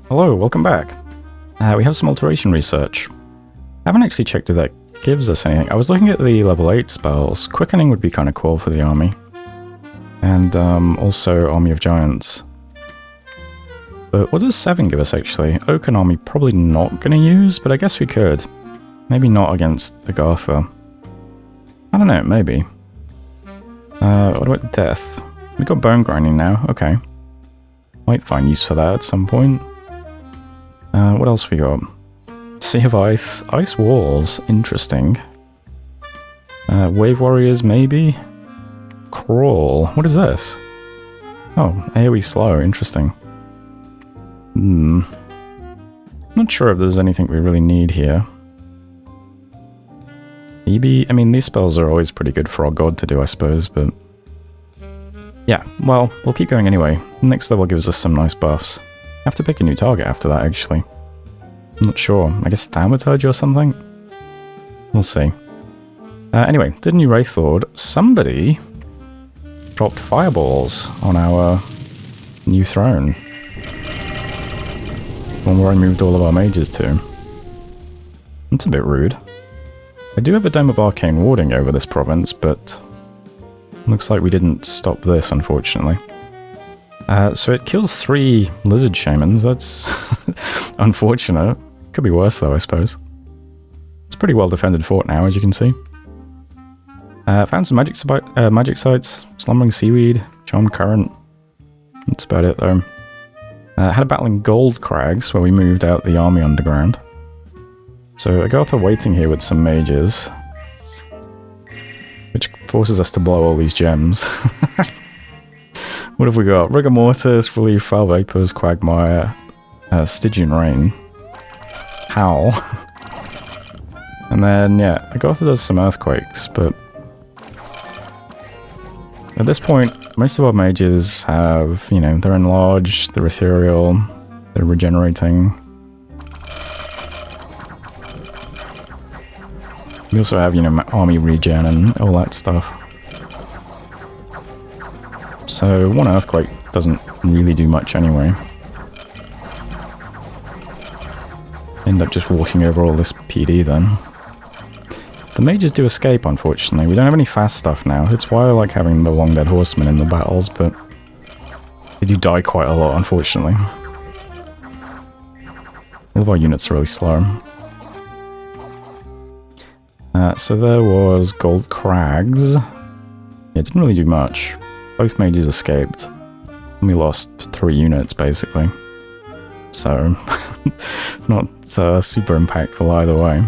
Hello, welcome back. We have some alteration research. I haven't actually checked if that gives us anything. I was looking at the level 8 spells. Quickening would be kind of cool for the army. And also Army of Giants. But what does 7 give us actually? Oaken Army probably not going to use, but I guess we could. Maybe not against Agartha. I don't know, maybe. What about Death? We got Bone Grinding now, okay. Might find use for that at some point. What else we got? Sea of Ice. Ice Walls. Interesting. Wave Warriors, maybe? Crawl. What is this? Oh, AoE slow. Interesting. Not sure if there's anything we really need here. Maybe? I mean, these spells are always pretty good for our god to do, I suppose, but... yeah, well, we'll keep going anyway. Next level gives us some nice buffs. I have to pick a new target after that, actually. I'm not sure. I guess Thaumaturge or something? We'll see. Anyway, did a new Wraith Lord. Somebody dropped fireballs on our new throne. One where I moved all of our mages to. That's a bit rude. I do have a Dome of Arcane Warding over this province, but... looks like we didn't stop this, unfortunately. So it kills 3 lizard shamans. That's unfortunate. Could be worse, though, I suppose. It's a pretty well-defended fort now, as you can see. Found some magic sites. Slumbering Seaweed, Charmed Current. That's about it, though. Had a battle in Gold Crags, where we moved out the army underground. So Agartha waiting here with some mages. Which forces us to blow all these gems. What have we got? Rigor Mortis, Relieve Foul Vapors, Quagmire, Stygian Rain, Howl. And then, yeah, Agartha does some Earthquakes, but... at this point, most of our mages have, you know, they're enlarged, they're ethereal, they're regenerating. We also have, you know, army regen and all that stuff. So, one Earthquake doesn't really do much anyway. End up just walking over all this PD then. The mages do escape, unfortunately. We don't have any fast stuff now. It's why I like having the Long Dead Horsemen in the battles, but they do die quite a lot, unfortunately. All of our units are really slow. So there was Gold Crags. Yeah, it didn't really do much. Both mages escaped. And we lost 3 units, basically. So, not super impactful either way.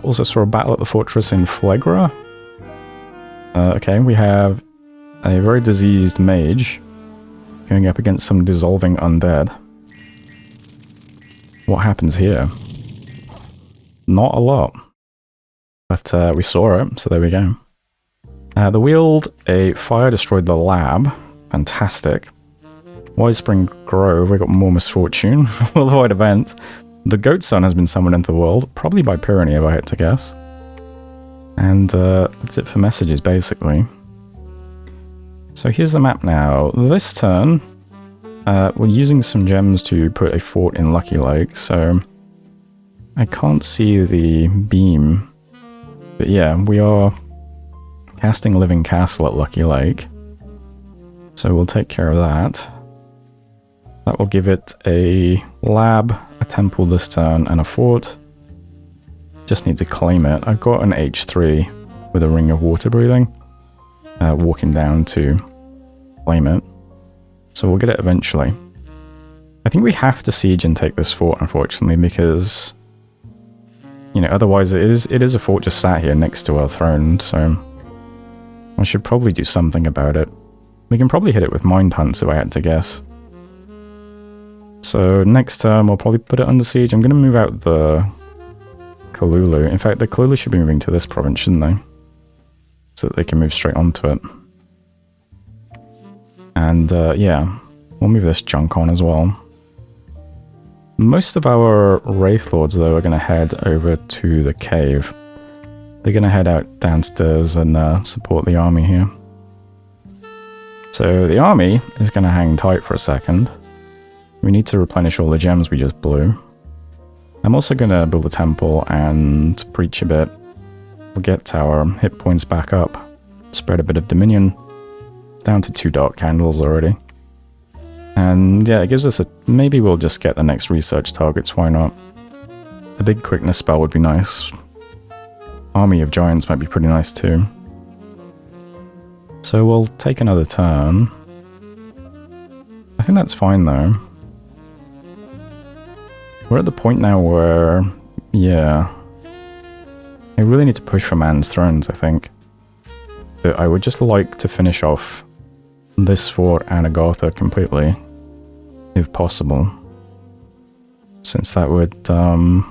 Also saw a battle at the fortress in Phlegra. Okay, we have a very diseased mage going up against some dissolving undead. What happens here? Not a lot. But we saw it, so there we go. The Wield, a fire destroyed the lab. Fantastic. Widespring Grove, we got more misfortune. We'll avoid event. The Goat Sun has been summoned into the world, probably by Pyranny if I had to guess. And that's it for messages, basically. So here's the map now. This turn, we're using some gems to put a fort in Lucky Lake, so I can't see the beam. But yeah, we are casting Living Castle at Lucky Lake. So we'll take care of that. That will give it a lab, a temple this turn, and a fort. Just need to claim it. I've got an H3 with a Ring of Water Breathing. Walking down to claim it. So we'll get it eventually. I think we have to siege and take this fort, unfortunately, because... you know, otherwise it is a fort just sat here next to our throne, so... I should probably do something about it. We can probably hit it with Mind Hunts if I had to guess. So next turn we'll probably put it under siege. I'm going to move out the Kalulu. In fact, the Kalulu should be moving to this province, shouldn't they? So that they can move straight onto it. And yeah, we'll move this junk on as well. Most of our Wraith Lords, though, are going to head over to the cave. They're going to head out downstairs and support the army here. So the army is going to hang tight for a second. we need to replenish all the gems we just blew. I'm also going to build a temple and preach a bit. We'll get our hit points back up. Spread a bit of dominion. It's down to 2 dark candles already. And yeah, it gives us a... maybe we'll just get the next research targets, why not? The big quickness spell would be nice. Army of Giants might be pretty nice too. So we'll take another turn. I think that's fine though. We're at the point now where... yeah. I really need to push for Man's Thrones, I think. But I would just like to finish off this fort and Agartha completely, if possible. Since that would, well,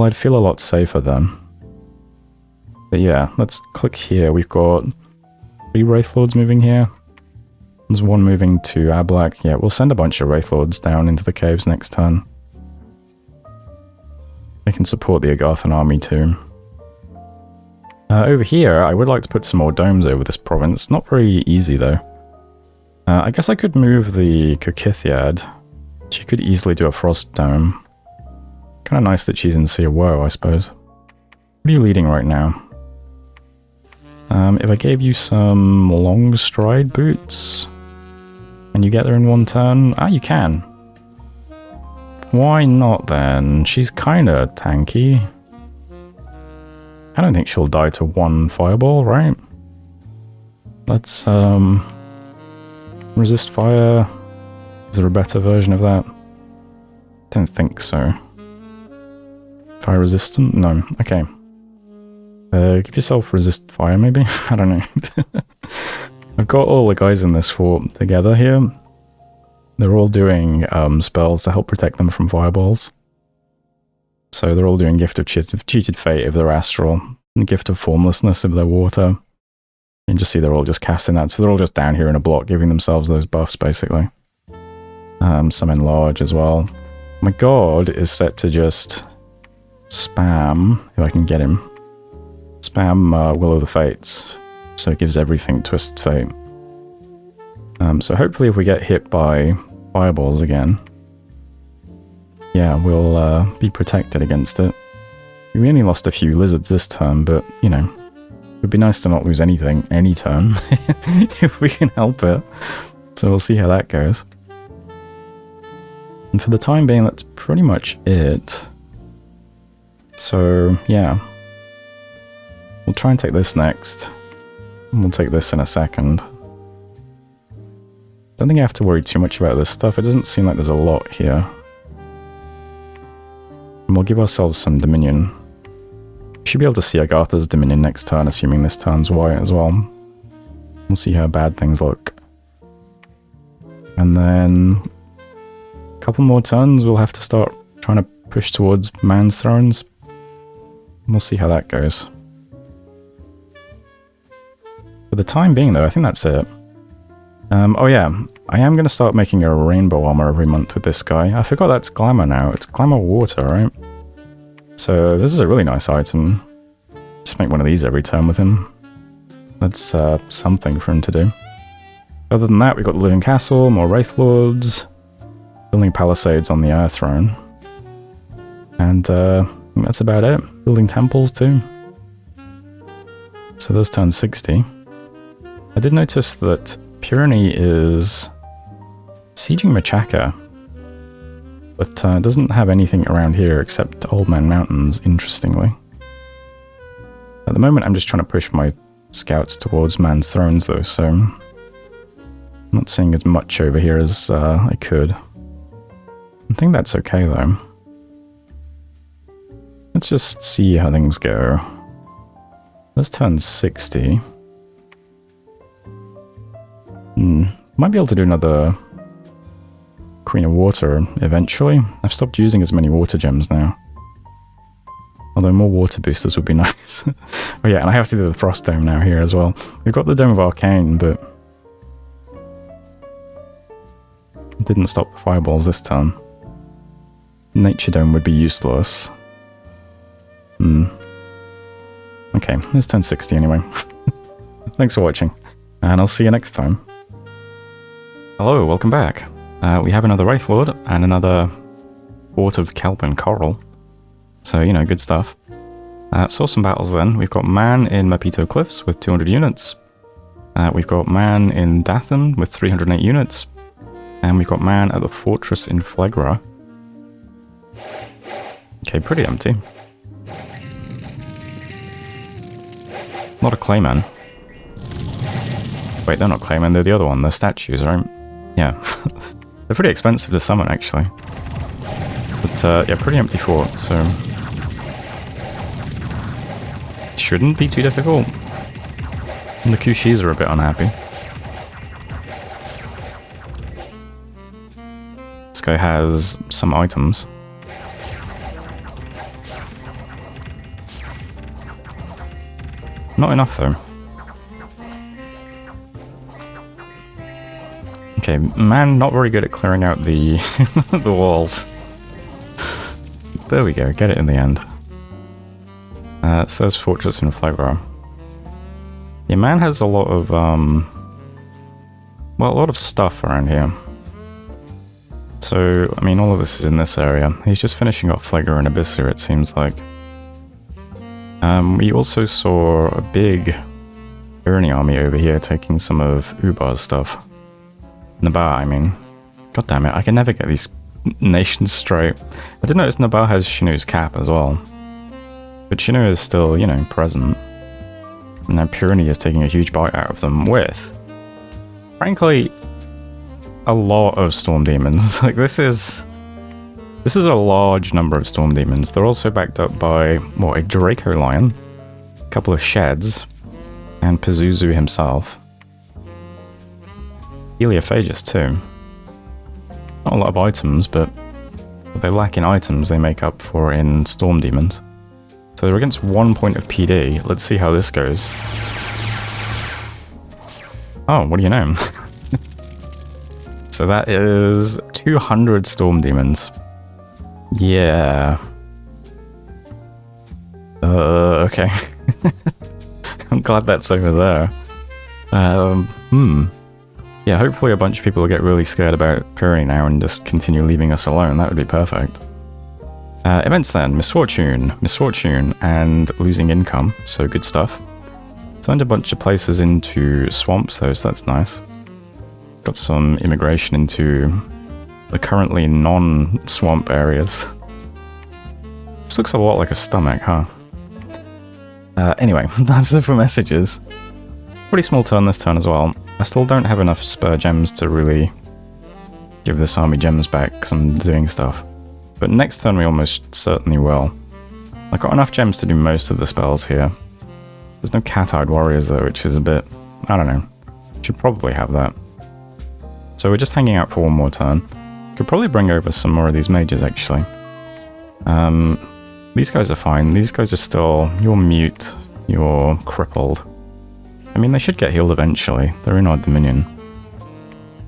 I'd feel a lot safer then. But yeah, let's click here. We've got 3 Wraith Lords moving here. There's 1 moving to Ablak. Yeah, we'll send a bunch of Wraith Lords down into the caves next turn. They can support the Agarthan army too. Over here, I would like to put some more domes over this province. Not very easy, though. I guess I could move the Kokithiad. She could easily do a Frost Dome. Kind of nice that she's in Sea of Woe, I suppose. What are you leading right now? If I gave you some long stride boots, and you get there in 1 turn? Ah, you can. Why not, then? She's kind of tanky. I don't think she'll die to 1 fireball, right? Let's, resist fire. Is there a better version of that? Don't think so. Fire resistant? No. Okay. Give yourself resist fire, maybe? I don't know. I've got all the guys in this fort together here. They're all doing spells to help protect them from fireballs. So they're all doing Gift of Cheated Fate if they're astral, and Gift of Formlessness if they're water. You can just see they're all just casting that, so they're all just down here in a block giving themselves those buffs, basically. Some enlarge as well. My god is set to just spam, if I can get him. Spam Will of the Fates, so it gives everything Twist Fate. So hopefully if we get hit by fireballs again, yeah, we'll be protected against it. We only lost a few lizards this turn, but, you know, it would be nice to not lose anything any turn, if we can help it. So we'll see how that goes. And for the time being, that's pretty much it. So, yeah. We'll try and take this next. And we'll take this in a second. Don't think I have to worry too much about this stuff. It doesn't seem like there's a lot here. And we'll give ourselves some Dominion. We should be able to see Agartha's Dominion next turn, assuming this turn's white as well. We'll see how bad things look. And then... a couple more turns, we'll have to start trying to push towards Man's Thrones. We'll see how that goes. For the time being, though, I think that's it. Oh yeah, I am going to start making a rainbow armor every month with this guy. I forgot that's glamour now. It's glamour water, right? So this is a really nice item. Just make one of these every turn with him. That's something for him to do. Other than that, we've got the Living Castle, more Wraith Lords, building palisades on the Air Throne. And that's about it. Building temples too. So those turn 60. I did notice that Purity is sieging Machaka, but doesn't have anything around here except Old Man Mountains, interestingly. At the moment I'm just trying to push my scouts towards Man's Thrones though, so I'm not seeing as much over here as I could. I think that's okay though. Let's just see how things go. Let's turn 60. Might be able to do another Queen of Water eventually. I've stopped using as many water gems now. Although more water boosters would be nice. Oh yeah, and I have to do the Frost Dome now here as well. We've got the Dome of Arcane, but it didn't stop the fireballs this turn. Nature Dome would be useless. Okay, let's turn 60 anyway. Thanks for watching, and I'll see you next time. Hello, welcome back. We have another Wraith Lord and another Fort of Kelp and Coral. So, you know, good stuff. Saw some battles then. We've got Man in Mapito Cliffs with 200 units. We've got Man in Dathan with 308 units. And we've got Man at the Fortress in Phlegra. Okay, pretty empty. Not a Clayman. Wait, they're not Clayman, they're the other one. They're statues, right? Yeah. They're pretty expensive to summon, actually. But, yeah, pretty empty fort, so... shouldn't be too difficult. And the Kushis are a bit unhappy. This guy has some items. Not enough, though. Okay, Man not very good at clearing out the the walls. There we go, get it in the end. So there's Fortress in Phlegra. Yeah, Man has a lot of, well, a lot of stuff around here. So, I mean, all of this is in this area. He's just finishing off Phlegra and Abyssia, it seems like. We also saw a big Irani army over here taking some of Ubar's stuff. Nabar, I mean. God damn it, I can never get these nations straight. I did notice Nabar has Shinu's cap as well. But Shinu is still, you know, present. And now Purani is taking a huge bite out of them with, frankly, a lot of Storm Demons. Like, this is a large number of Storm Demons. They're also backed up by, what, a Draco Lion, a couple of Sheds, and Pazuzu himself. Heliophagus too. Not a lot of items, but what they lack in items they make up for in Storm Demons. So they're against 1 point of PD. Let's see how this goes. Oh, what do you know? So that is 200 Storm Demons. Yeah. Okay. I'm glad that's over there. Yeah, hopefully a bunch of people will get really scared about Purani now and just continue leaving us alone. That would be perfect. Events then. Misfortune, and losing income. So good stuff. Turned a bunch of places into swamps though, so that's nice. Got some immigration into the currently non-swamp areas. This looks a lot like a stomach, huh? Anyway, that's it for messages. Pretty small turn this turn as well. I still don't have enough spare gems to really give this army gems back because I'm doing stuff. But next turn we almost certainly will. I've got enough gems to do most of the spells here. There's no cat-eyed warriors though, which is a bit... I don't know. Should probably have that. So we're just hanging out for one more turn. Could probably bring over some more of these mages actually. These guys are fine. These guys are still... You're mute. You're crippled. I mean, they should get healed eventually. They're in our dominion.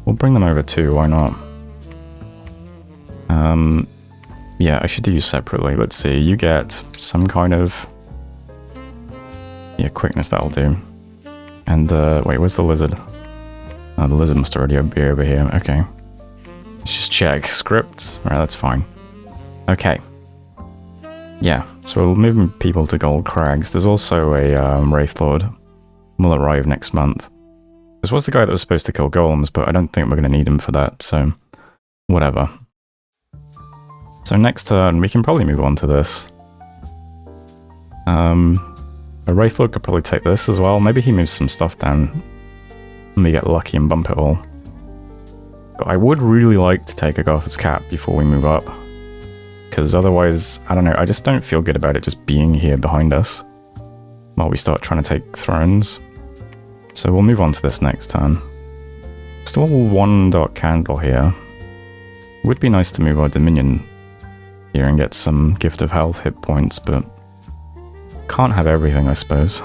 We'll bring them over too, why not? Yeah, I should do you separately. Let's see, you get some kind of... Yeah, quickness, that'll do. And, wait, where's the lizard? Oh, the lizard must already be over here. Okay. Let's just check. Scripts. Right, that's fine. Okay. Yeah, so we're moving people to Gold Crags. There's also a Wraith Lord. Will arrive next month. This was the guy that was supposed to kill golems, but I don't think we're going to need him for that, so... Whatever. So next turn, we can probably move on to this. A Wraith Lord could probably take this as well. Maybe he moves some stuff down. And we get lucky and bump it all. But I would really like to take a Gotha's Cap before we move up. Because otherwise, I don't know, I just don't feel good about it just being here behind us. While we start trying to take thrones. So we'll move on to this next turn. Still one Dark Candle here. Would be nice to move our Dominion here and get some Gift of Health hit points, but can't have everything, I suppose.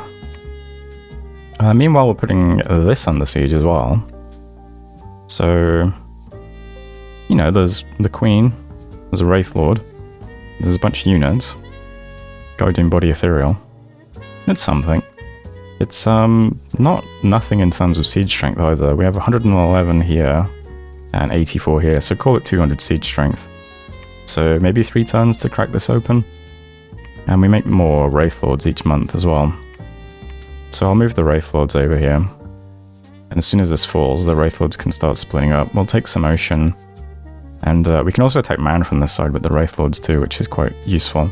Meanwhile, we're putting this under siege as well. So, you know, there's the Queen, there's a Wraith Lord, there's a bunch of units. Guardian Body Ethereal. It's something. It's not nothing in terms of siege strength either. We have 111 here, And 84 here, so call it 200 siege strength. So maybe 3 turns to crack this open. And we make more Wraith Lords each month as well. So I'll move the Wraith Lords over here. And as soon as this falls, the Wraith Lords can start splitting up. We'll take some Ocean. And we can also take Man from this side with the Wraith Lords too, which is quite useful.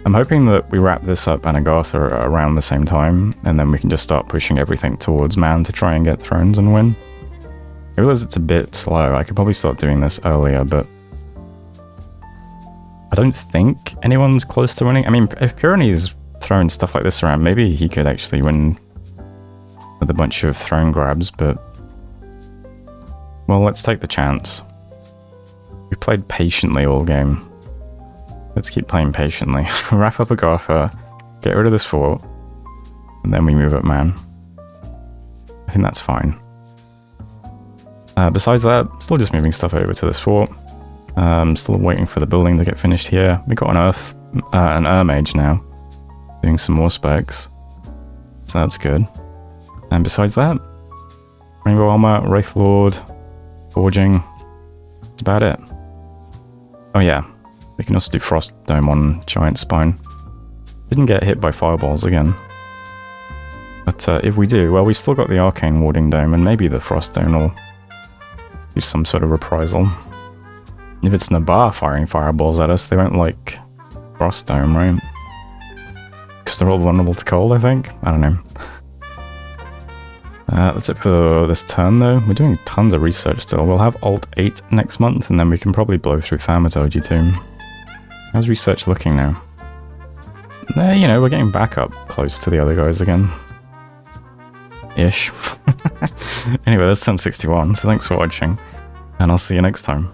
I'm hoping that we wrap this up and Agartha around the same time, and then we can just start pushing everything towards Man to try and get thrones and win. I realize it's a bit slow. I could probably start doing this earlier, but I don't think anyone's close to winning. I mean, if Pyrenees throwing stuff like this around, maybe he could actually win with a bunch of throne grabs, but well, let's take the chance. We played patiently all game. Let's keep playing patiently. Wrap up Agartha, get rid of this fort, and then we move up Man. I think that's fine. Besides that, still just moving stuff over to this fort. Still waiting for the building to get finished here. We got an Mage now, doing some more specs, so that's good. And besides that, Rainbow Armor, Wraith Lord, Forging, that's about it. Oh yeah, we can also do Frost Dome on Giant Spine. Didn't get hit by fireballs again. But if we do, well, we've still got the Arcane Warding Dome, and maybe the Frost Dome will do some sort of reprisal. If it's Nabar firing fireballs at us, they won't like Frost Dome, right? Because they're all vulnerable to cold, I think? I don't know. That's it for this turn, though. We're doing tons of research still. We'll have Alt 8 next month, and then we can probably blow through Thaumaturgy too. How's research looking now? You know, we're getting back up close to the other guys again. Ish. Anyway, that's turn 61, so thanks for watching, and I'll see you next time.